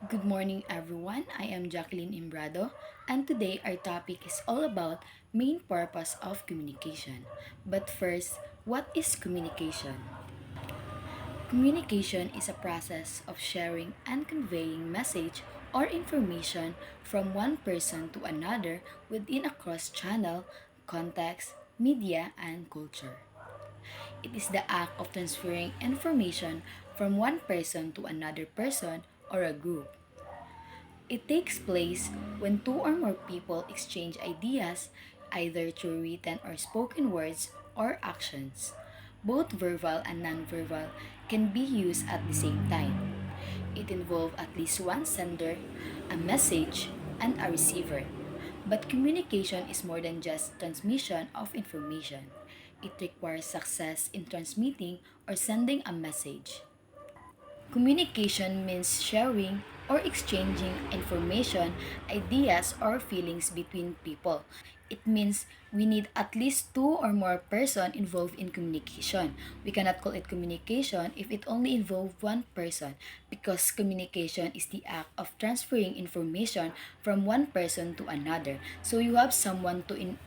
Good morning, everyone. I am Jacqueline Imbrado, and today our topic is all about main purpose of communication. But first, what is communication? Communication is a process of sharing and conveying message or information from one person to another within a cross-channel, context, media, and culture. It is the act of transferring information from one person to another person or a group. It takes place when two or more people exchange ideas, either through written or spoken words or actions. Both verbal and nonverbal can be used at the same time. It involves at least one sender, a message, and a receiver. But communication is more than just transmission of information. It requires success in transmitting or sending a message. Communication means sharing or exchanging information, ideas, or feelings between people. It means we need at least two or more person involved in communication. We cannot call it communication if it only involves one person because communication is the act of transferring information from one person to another. So you have someone to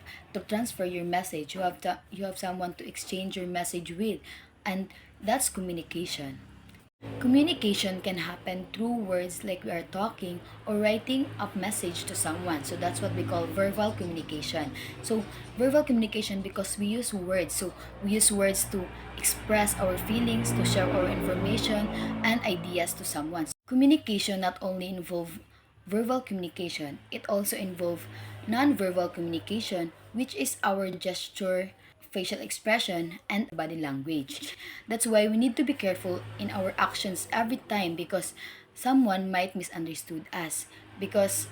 transfer your message. You have someone to exchange your message with, and that's communication. Communication can happen through words like we are talking or writing a message to someone. So that's what we call verbal communication. So verbal communication because we use words. So we use words to express our feelings, to share our information and ideas to someone. Communication not only involve verbal communication, it also involve non-verbal communication, which is our gesture, facial expression, and body language. That's why we need to be careful in our actions every time because someone might misunderstood us because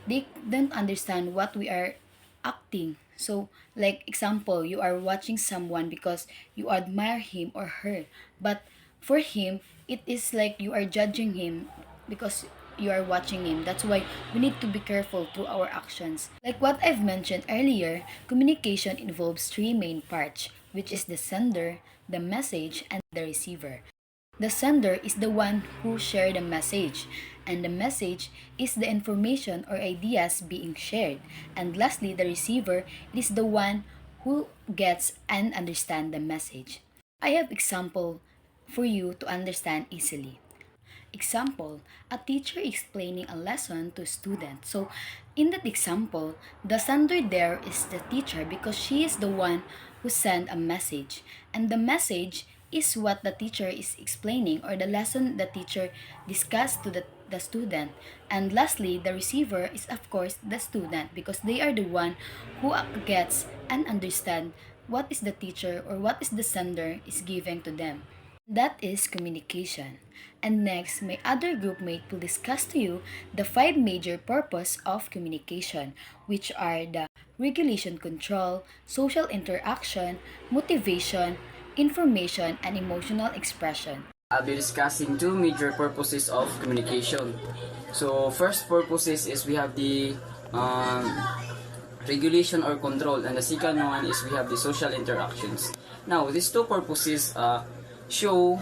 they don't understand what we are acting. So, like example, you are watching someone because you admire him or her, but for him, it is like you are judging him because you are watching him. That's why we need to be careful through our actions. Like what I've mentioned earlier, communication involves three main parts, which is the sender, the message, and the receiver. The sender is the one who shared the message, and the message is the information or ideas being shared. And lastly, the receiver is the one who gets and understand the message. I have example for you to understand easily. Example, a teacher explaining a lesson to students. So, in that example, the sender there is the teacher because she is the one who sent a message. And the message is what the teacher is explaining or the lesson the teacher discussed to the student. And lastly, the receiver is of course the student because they are the one who gets and understand what is the teacher or what is the sender is giving to them. That is communication. And next, my other group mate will discuss to you the five major purpose of communication, which are the regulation control, social interaction, motivation, information, and emotional expression. I'll be discussing two major purposes of communication. So first purposes is we have the um, regulation or control, and the second one is we have the social interactions. Now these two purposes show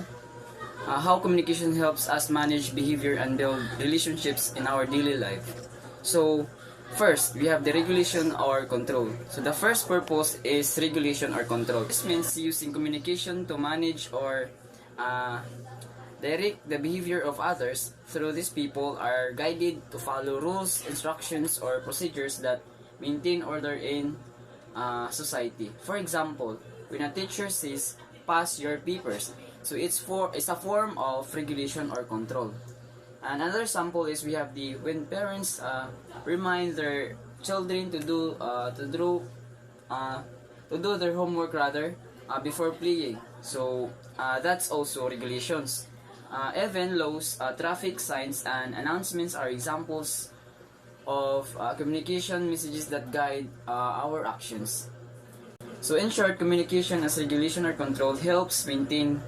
how communication helps us manage behavior and build relationships in our daily life. So first, we have the regulation or control. So the first purpose is regulation or control. This means using communication to manage or uh, direct the behavior of others. Through these people are guided to follow rules, instructions, or procedures that maintain order in society. For example, when a teacher says, pass your papers, so it's a form of regulation or control. Another sample is we have the when parents remind their children uh, to do their homework rather before playing. So that's also regulations. Even laws, traffic signs, and announcements are examples of communication messages that guide our actions. So in short, communication as regulation or control helps maintain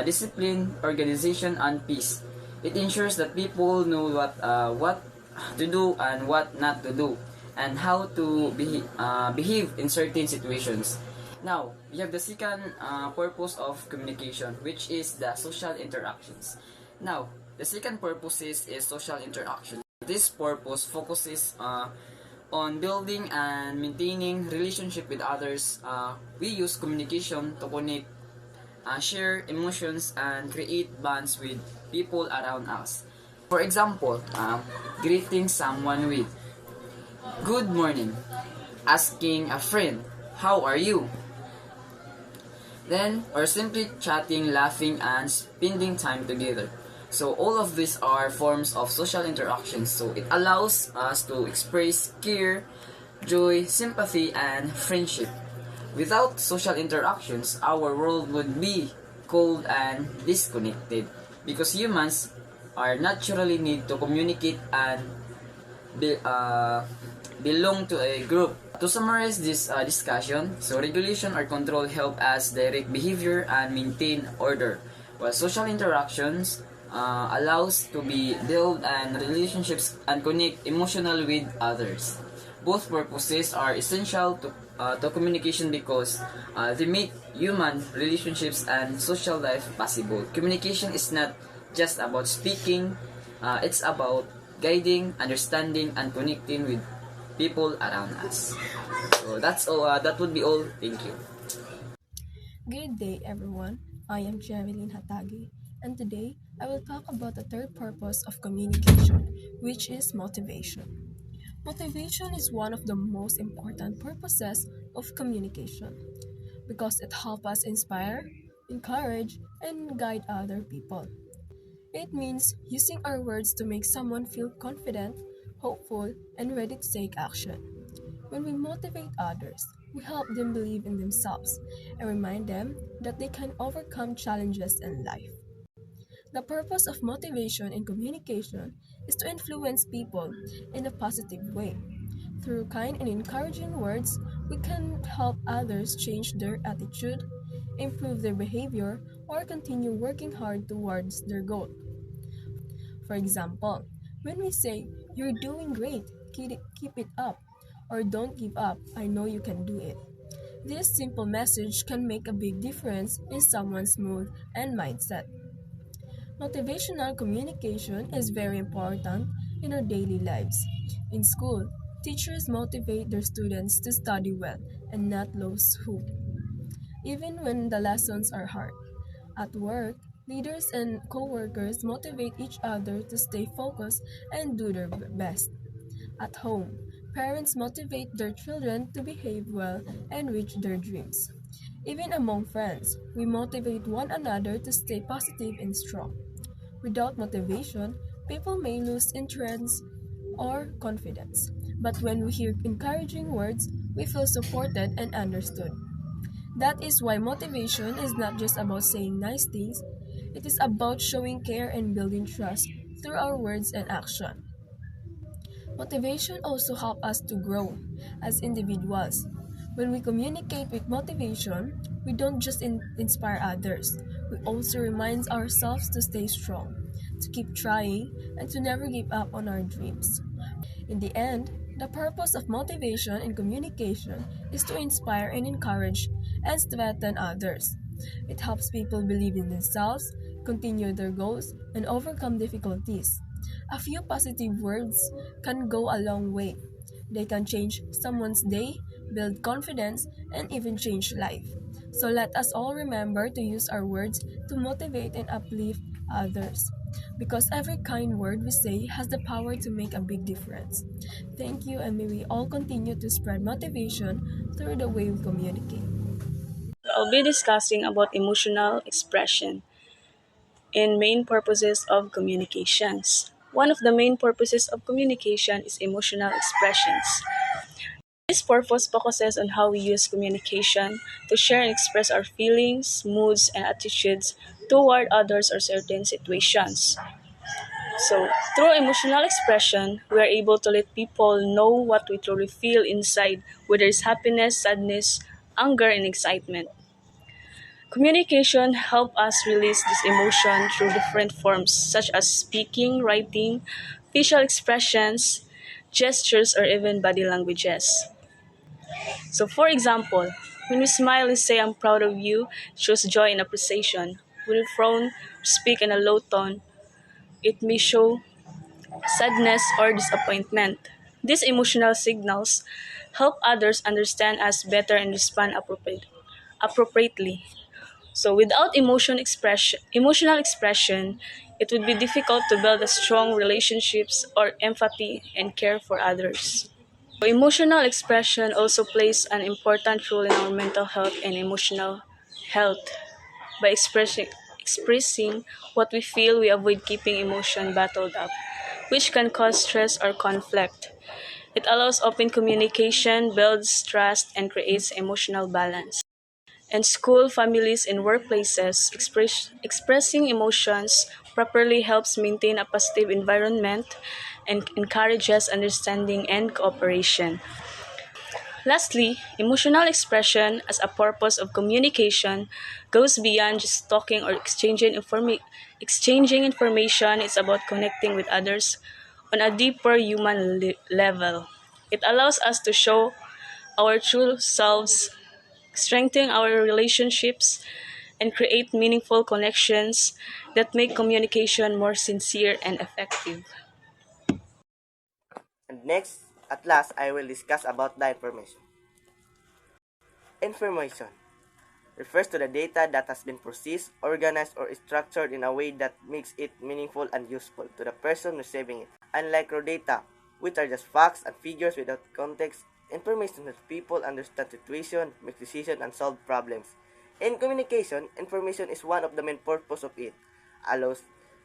discipline, organization, and peace. It ensures that people know what to do and what not to do, and how to behave in certain situations. Now, we have the second purpose of communication, which is the social interactions. Now, The second purpose is social interaction. This purpose focuses on building and maintaining relationship with others. We use communication to connect, share emotions, and create bonds with people around us. For example, greeting someone with "Good morning," asking a friend, "How are you?" Then, or simply chatting, laughing, and spending time together. So all of these are forms of social interactions. So it allows us to express care, joy, sympathy, and friendship. Without social interactions, our world would be cold and disconnected because humans are naturally need to communicate and be, belong to a group. To summarize this discussion, so regulation or control help us direct behavior and maintain order, while social interactions allows to be build and relationships and connect emotional with others. Both purposes are essential to communication because they make human relationships and social life possible. Communication is not just about speaking, it's about guiding, understanding, and connecting with people around us. So that's all. That would be all. Thank you. Good day, everyone. I am Jerilyn Hatagi, and today I will talk about the third purpose of communication, which is motivation. Motivation is one of the most important purposes of communication because it helps us inspire, encourage, and guide other people. It means using our words to make someone feel confident, hopeful, and ready to take action. When we motivate others, we help them believe in themselves and remind them that they can overcome challenges in life. The purpose of motivation in communication is to influence people in a positive way. Through kind and encouraging words, we can help others change their attitude, improve their behavior, or continue working hard towards their goal. For example, when we say, "You're doing great, keep it up," or "Don't give up, I know you can do it." This simple message can make a big difference in someone's mood and mindset. Motivational communication is very important in our daily lives. In school, teachers motivate their students to study well and not lose hope, even when the lessons are hard. At work, leaders and co-workers motivate each other to stay focused and do their best. At home, parents motivate their children to behave well and reach their dreams. Even among friends, we motivate one another to stay positive and strong. Without motivation, people may lose interest or confidence. But when we hear encouraging words, we feel supported and understood. That is why motivation is not just about saying nice things, it is about showing care and building trust through our words and action. Motivation also helps us to grow as individuals. When we communicate with motivation, we don't just inspire others, we also remind ourselves to stay strong, to keep trying, and to never give up on our dreams. In the end, the purpose of motivation and communication is to inspire and encourage and strengthen others. It helps people believe in themselves, continue their goals, and overcome difficulties. A few positive words can go a long way. They can change someone's day, build confidence, and even change life. So let us all remember to use our words to motivate and uplift others. Because every kind word we say has the power to make a big difference. Thank you, and may we all continue to spread motivation through the way we communicate. I'll be discussing about emotional expression in main purposes of communications. One of the main purposes of communication is emotional expressions. This purpose focuses on how we use communication to share and express our feelings, moods, and attitudes toward others or certain situations. So, through emotional expression, we are able to let people know what we truly feel inside, whether it's happiness, sadness, anger, and excitement. Communication helps us release this emotion through different forms such as speaking, writing, facial expressions, gestures, or even body languages. So, for example, when we smile and say "I'm proud of you," it shows joy and appreciation. When we frown, speak in a low tone, It may show sadness or disappointment. These emotional signals help others understand us better and respond appropriately. So without emotional expression, it would be difficult to build a strong relationships or empathy and care for others. So emotional expression also plays an important role in our mental health and emotional health. By expressing what we feel, we avoid keeping emotion bottled up, which can cause stress or conflict. It allows open communication, builds trust, and creates emotional balance. In school, families, and workplaces, expressing emotions properly helps maintain a positive environment and encourages understanding and cooperation. Lastly, emotional expression as a purpose of communication goes beyond just talking or exchanging information. It's about connecting with others on a deeper human level. It allows us to show our true selves, strengthen our relationships, and create meaningful connections that make communication more sincere and effective. And next, at last, I will discuss about the information. Information refers to the data that has been processed, organized, or structured in a way that makes it meaningful and useful to the person receiving it. Unlike raw data, which are just facts and figures without context, information helps people understand situations, make decisions, and solve problems. In communication, information is one of the main purposes of it. Allows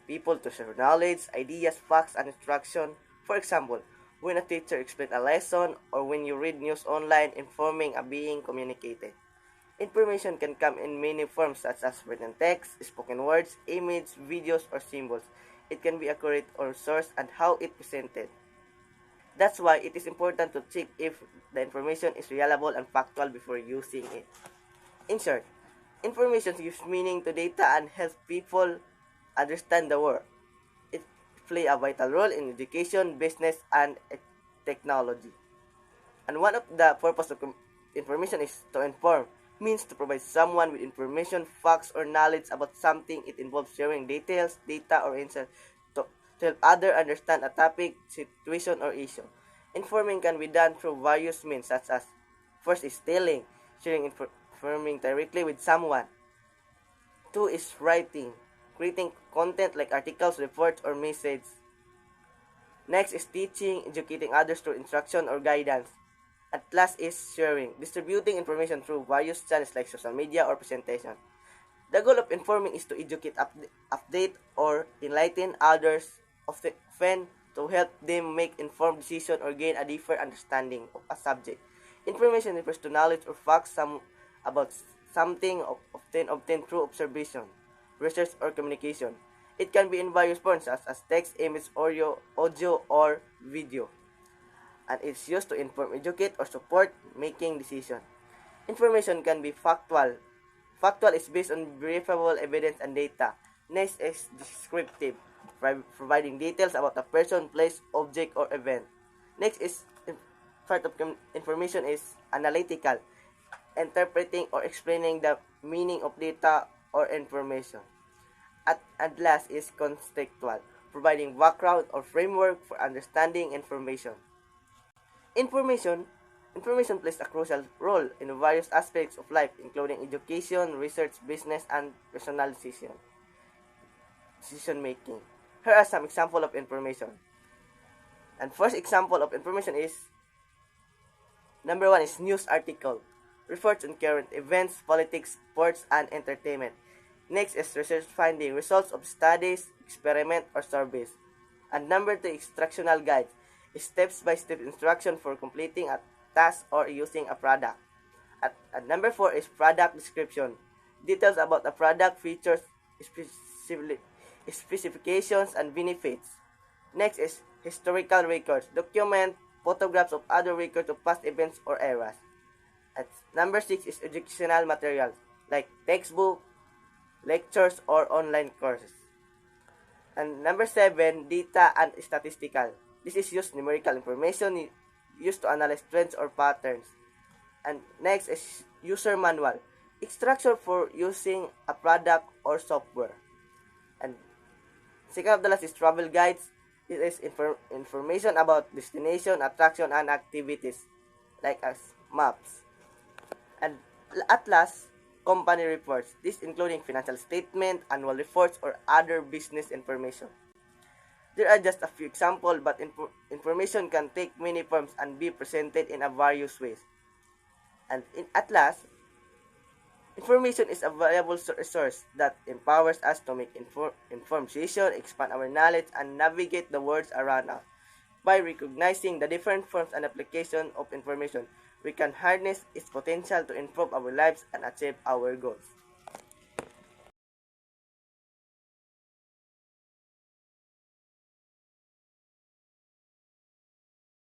people to share knowledge, ideas, facts, and instruction. For example, when a teacher explains a lesson or when you read news online, informing are being communicated. Information can come in many forms such as written text, spoken words, images, videos, or symbols. It can be accurate or source and how it presented. That's why it is important to check if the information is reliable and factual before using it. In short, information gives meaning to data and helps people understand the world. It plays a vital role in education, business, and technology. And one of the purpose of information is to inform, means to provide someone with information, facts, or knowledge about something. It involves sharing details, data, or insight to help others understand a topic, situation, or issue. Informing can be done through various means such as first is telling, sharing informing directly with someone. Two is writing, creating content like articles, reports, or messages. Next is teaching, educating others through instruction or guidance. At last is sharing, distributing information through various channels like social media or presentation. The goal of informing is to educate, update, or enlighten others, often to help them make informed decisions or gain a deeper understanding of a subject. Information refers to knowledge or facts about something often obtained through observation, research, or communication. It can be in various forms such as text, image, audio, or video, and it's used to inform, educate, or support making decisions. Information can be factual. Factual is based on verifiable evidence and data. Next is descriptive, providing details about a person, place, object, or event. Next is part of information is analytical, interpreting or explaining the meaning of data or information. At last is contextual, providing background or framework for understanding information. Information Information plays a crucial role in various aspects of life, including education, research, business, and personal decision making. Here are some examples of information. And first example of information is number one is news article. Reports on current events, politics, sports, and entertainment. Next is research finding, results of studies, experiment, or surveys. And number two, instructional guide, steps-by-step instruction for completing a task or using a product. At number four is product description, details about a product, features, specifications, and benefits. Next is historical records, document photographs of other records of past events or eras. At number six is educational materials like textbook, lectures, or online courses. And number seven, data and statistical. This is used numerical information used to analyze trends or patterns. And next is user manual, instruction for using a product or software. And Second of the last is travel guides. It is information about destination, attraction, and activities, like as maps. And at last, company reports. This including financial statement, annual reports, or other business information. There are just a few examples, but information can take many forms and be presented in a various ways. And at last, information is a valuable resource that empowers us to make informed decisions, expand our knowledge, and navigate the world around us. By recognizing the different forms and application of information, we can harness its potential to improve our lives and achieve our goals.